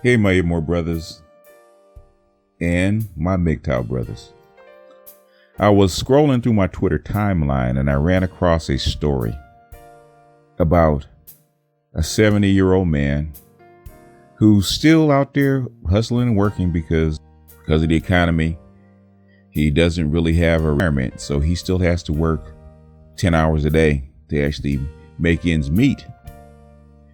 Hey, my IBMOR brothers and my MGTOW brothers. I was scrolling through my Twitter timeline and I ran across a story about a 70-year-old man who's still out there hustling and working because of the economy. He doesn't really have a retirement, so he still has to work 10 hours a day to actually make ends meet,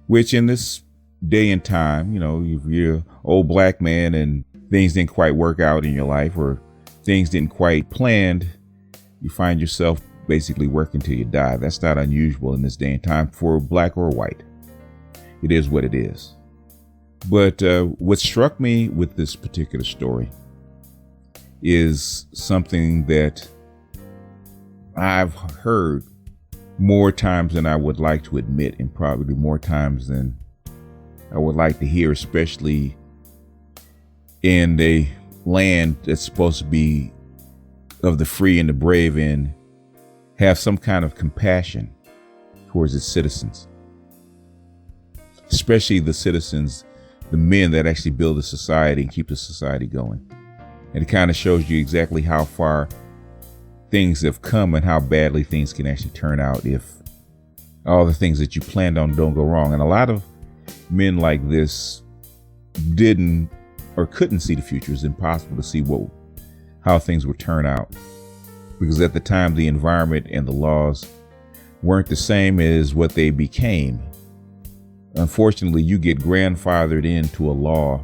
which in this day and time, if you're an old black man and things didn't quite work out in your life or things didn't quite planned, you find yourself basically working till you die. That's not unusual in this day and time for black or white. It is what it is. But what struck me with this particular story is something that I've heard more times than I would like to admit, and probably more times than I would like to hear, especially in the land that's supposed to be of the free and the brave and have some kind of compassion towards its citizens, especially the citizens, the men that actually build a society and keep the society going. And it kind of shows you exactly how far things have come and how badly things can actually turn out if all the things that you planned on don't go wrong. And a lot of men like this didn't or couldn't see the future. It's impossible to see how things would turn out, because at the time the environment and the laws weren't the same as what they became. Unfortunately, you get grandfathered into a law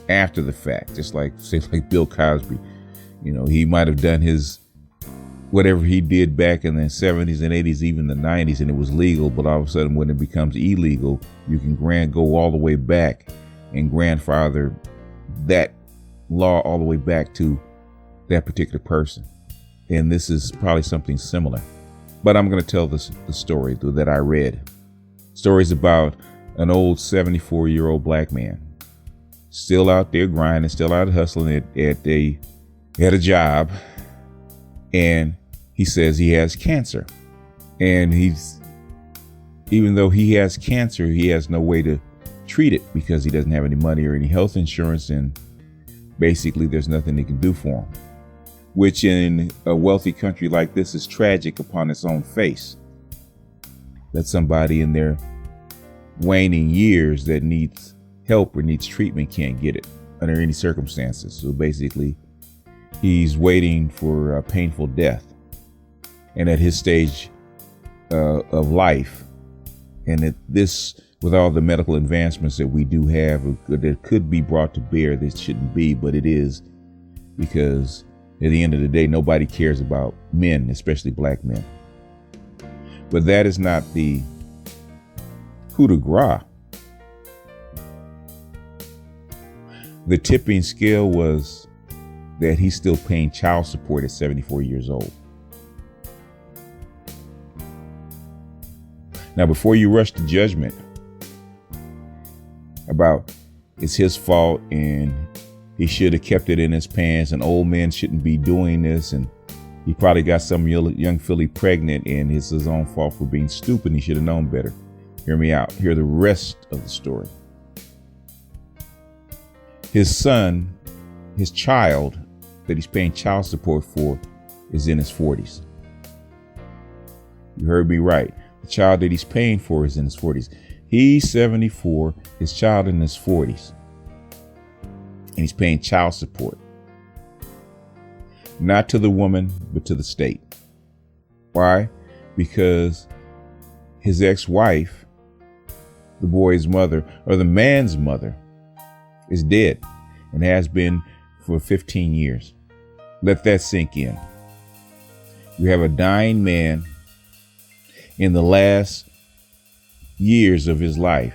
after the fact, just like Bill Cosby. He might have done his whatever he did back in the 70s and 80s, even the 90s, and it was legal. But all of a sudden, when it becomes illegal, you can go all the way back and grandfather that law all the way back to that particular person. And this is probably something similar. But I'm going to tell the story that I read. Stories about an old 74-year-old black man still out there grinding, still out hustling at a job. And he says he has cancer. And even though he has cancer, he has no way to treat it because he doesn't have any money or any health insurance. And basically there's nothing they can do for him, which in a wealthy country like this is tragic upon its own face. That somebody in their waning years that needs help or needs treatment can't get it under any circumstances. So basically he's waiting for a painful death. And at his stage of life, and at this, with all the medical advancements that we do have that could be brought to bear, that shouldn't be, but it is, because at the end of the day, nobody cares about men, especially black men. But that is not the coup de grace. The tipping scale was that he's still paying child support at 74 years old. Now, before you rush to judgment about it's his fault and he should have kept it in his pants and old men shouldn't be doing this and he probably got some young filly pregnant and it's his own fault for being stupid and he should have known better. Hear me out. Hear the rest of the story. His son, his child that he's paying child support for, is in his 40s. You heard me right. The child that he's paying for is in his 40s. He's 74, his child in his 40s. And he's paying child support. Not to the woman, but to the state. Why? Because his ex-wife, the boy's mother, or the man's mother, is dead and has been for 15 years. Let that sink in. You have a dying man in the last years of his life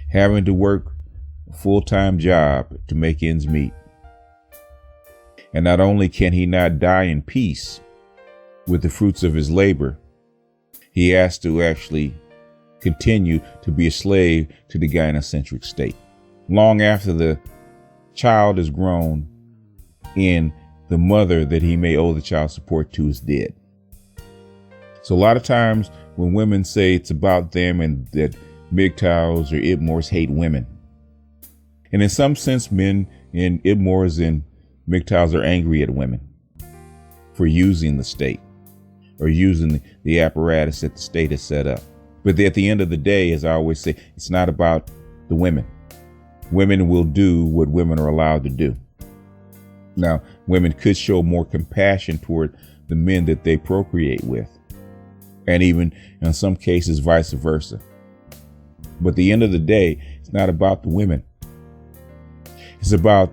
having to work a full-time job to make ends meet. And not only can he not die in peace with the fruits of his labor, he has to actually continue to be a slave to the gynocentric state. Long after the child is grown and the mother that he may owe the child support to is dead. So a lot of times when women say it's about them and that MGTOWs or IBMORs hate women. And in some sense, men in IBMORs and MGTOWs are angry at women for using the state or using the apparatus that the state has set up. But at the end of the day, as I always say, it's not about the women. Women will do what women are allowed to do. Now, women could show more compassion toward the men that they procreate with, and even in some cases, vice versa. But at the end of the day, it's not about the women. It's about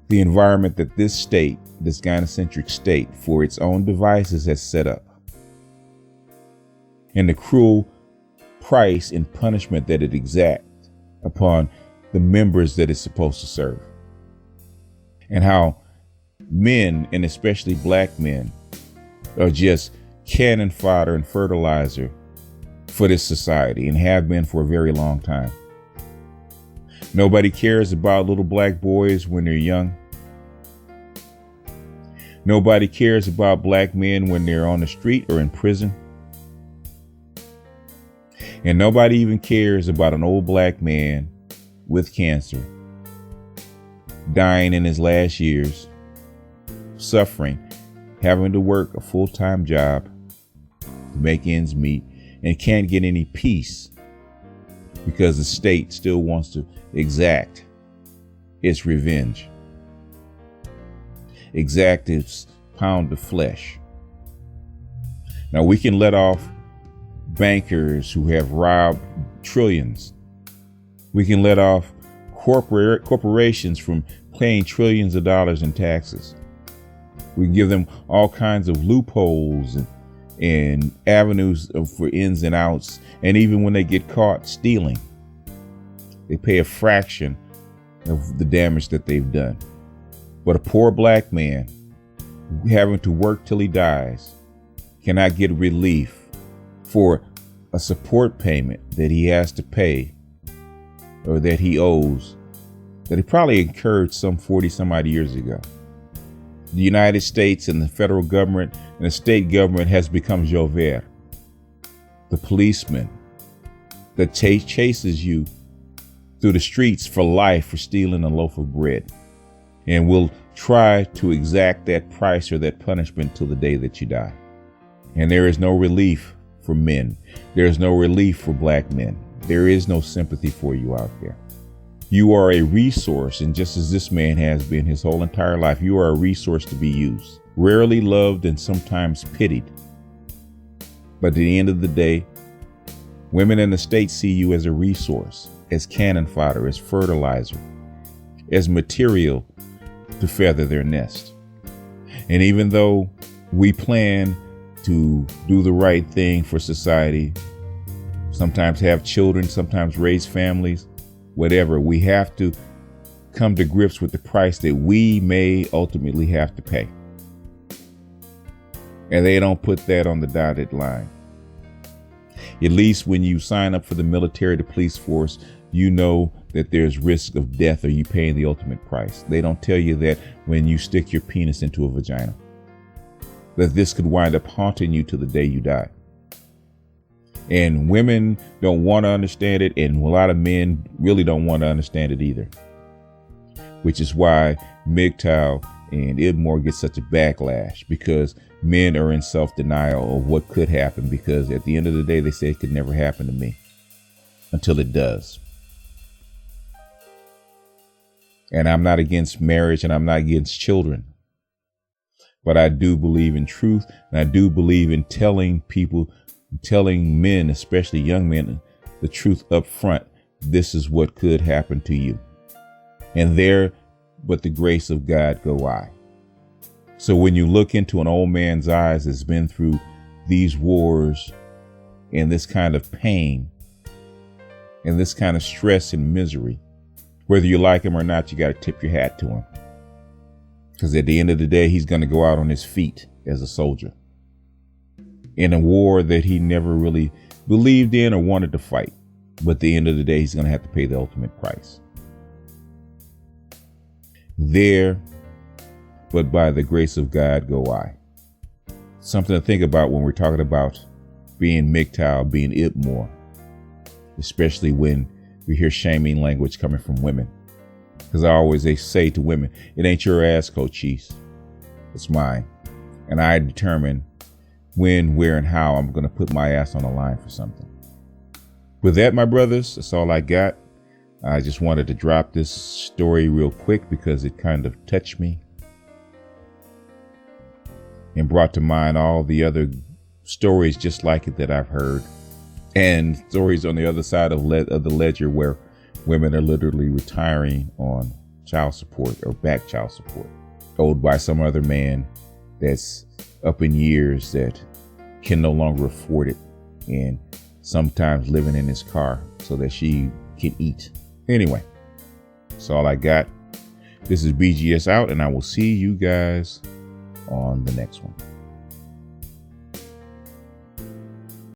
the environment that this state, this gynocentric state, for its own devices has set up, and the cruel price and punishment that it exacts upon the members that it's supposed to serve. And how men, and especially black men, are just cannon fodder and fertilizer for this society and have been for a very long time. Nobody cares about little black boys when they're young. Nobody cares about black men when they're on the street or in prison. And nobody even cares about an old black man with cancer, dying in his last years, suffering, having to work a full-time job to make ends meet, and can't get any peace because the state still wants to exact its revenge, exact its pound of flesh. Now, we can let off bankers who have robbed trillions. We can let off corporations from paying trillions of dollars in taxes. We can give them all kinds of loopholes and avenues for ins and outs. And even when they get caught stealing, they pay a fraction of the damage that they've done. But a poor black man having to work till he dies cannot get relief for a support payment that he has to pay or that he owes, that he probably incurred some 40 some odd years ago. The United States and the federal government and the state government has become Jover, the policeman that chases you through the streets for life for stealing a loaf of bread, and will try to exact that price or that punishment till the day that you die. And there is no relief for men. There is no relief for black men. There is no sympathy for you out there. You are a resource, and just as this man has been his whole entire life, you are a resource to be used, rarely loved and sometimes pitied. But at the end of the day, women in the state see you as a resource, as cannon fodder, as fertilizer, as material to feather their nest. And even though we plan to do the right thing for society, sometimes have children, sometimes raise families, whatever, we have to come to grips with the price that we may ultimately have to pay. And they don't put that on the dotted line. At least when you sign up for the military, the police force, you know that there's risk of death or you paying the ultimate price. They don't tell you that when you stick your penis into a vagina, that this could wind up haunting you to the day you die. And women don't want to understand it, and a lot of men really don't want to understand it either. Which is why MGTOW and IBMOR get such a backlash, because men are in self-denial of what could happen, because at the end of the day, they say it could never happen to me until it does. And I'm not against marriage and I'm not against children. But I do believe in truth, and I do believe in telling people, telling men, especially young men, the truth up front. This is what could happen to you. And there, but the grace of God go I. So when you look into an old man's eyes that's been through these wars and this kind of pain and this kind of stress and misery, whether you like him or not, you got to tip your hat to him. Because at the end of the day, he's going to go out on his feet as a soldier in a war that he never really believed in or wanted to fight. But at the end of the day, he's going to have to pay the ultimate price. There, but by the grace of God go I. Something to think about when we're talking about being MGTOW, being IBMOR. especially when we hear shaming language coming from women. Because I always say to women, it ain't your ass, Cochise. It's mine. And I determine when, where, and how I'm going to put my ass on the line for something. With that, my brothers, that's all I got. I just wanted to drop this story real quick because it kind of touched me and brought to mind all the other stories just like it that I've heard, and stories on the other side of the ledger where women are literally retiring on child support or back child support owed by some other man that's up in years that can no longer afford it, and sometimes living in his car so that she can eat. Anyway, that's all I got. This is BGS out, and I will see you guys on the next one.